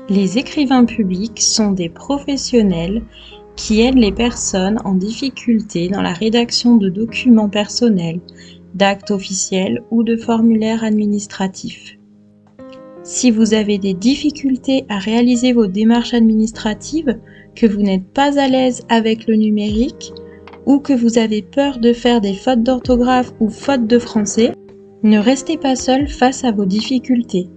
Les écrivains publics sont des professionnels qui aident les personnes en difficulté dans la rédaction de documents personnels, d'actes officiels ou de formulaires administratifs. Si vous avez des difficultés à réaliser vos démarches administratives, que vous n'êtes pas à l'aise avec le numérique ou que vous avez peur de faire des fautes d'orthographe ou fautes de français, ne restez pas seul face à vos difficultés.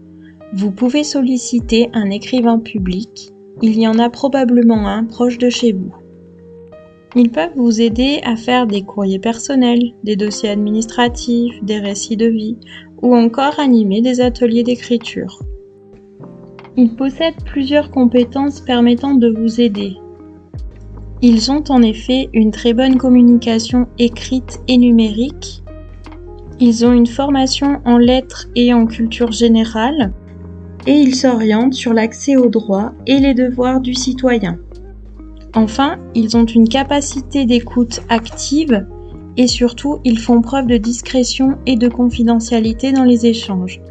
Vous pouvez solliciter un écrivain public, il y en a probablement un proche de chez vous. Ils peuvent vous aider à faire des courriers personnels, des dossiers administratifs, des récits de vie ou encore animer des ateliers d'écriture. Ils possèdent plusieurs compétences permettant de vous aider. Ils ont en effet une très bonne communication écrite et numérique. Ils ont une formation en lettres et en culture générale et ils s'orientent sur l'accès aux droits et les devoirs du citoyen. Enfin, ils ont une capacité d'écoute active et surtout, ils font preuve de discrétion et de confidentialité dans les échanges.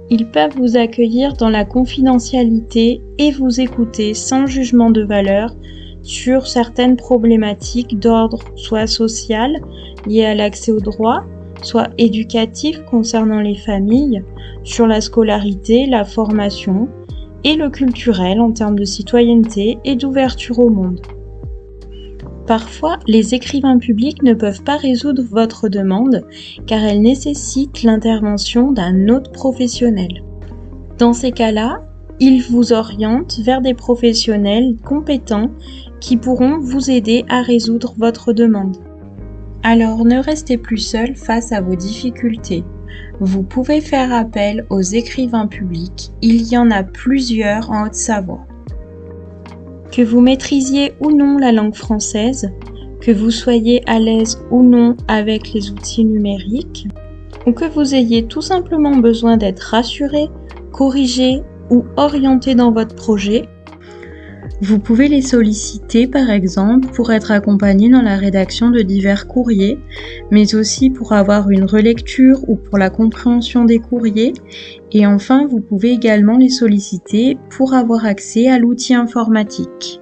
Ils peuvent vous accueillir dans la confidentialité et vous écouter sans jugement de valeur sur certaines problématiques d'ordre soit social, liées à l'accès aux droits, soit éducatif concernant les familles, sur la scolarité, la formation, et le culturel en termes de citoyenneté et d'ouverture au monde. Parfois, les écrivains publics ne peuvent pas résoudre votre demande car elle nécessite l'intervention d'un autre professionnel. Dans ces cas-là, ils vous orientent vers des professionnels compétents qui pourront vous aider à résoudre votre demande. Alors ne restez plus seul face à vos difficultés. Vous pouvez faire appel aux écrivains publics, il y en a plusieurs en Haute-Savoie. Que vous maîtrisiez ou non la langue française, que vous soyez à l'aise ou non avec les outils numériques, ou que vous ayez tout simplement besoin d'être rassuré, corrigé ou orienté dans votre projet, vous pouvez les solliciter par exemple pour être accompagné dans la rédaction de divers courriers, mais aussi pour avoir une relecture ou pour la compréhension des courriers. Et enfin, vous pouvez également les solliciter pour avoir accès à l'outil informatique.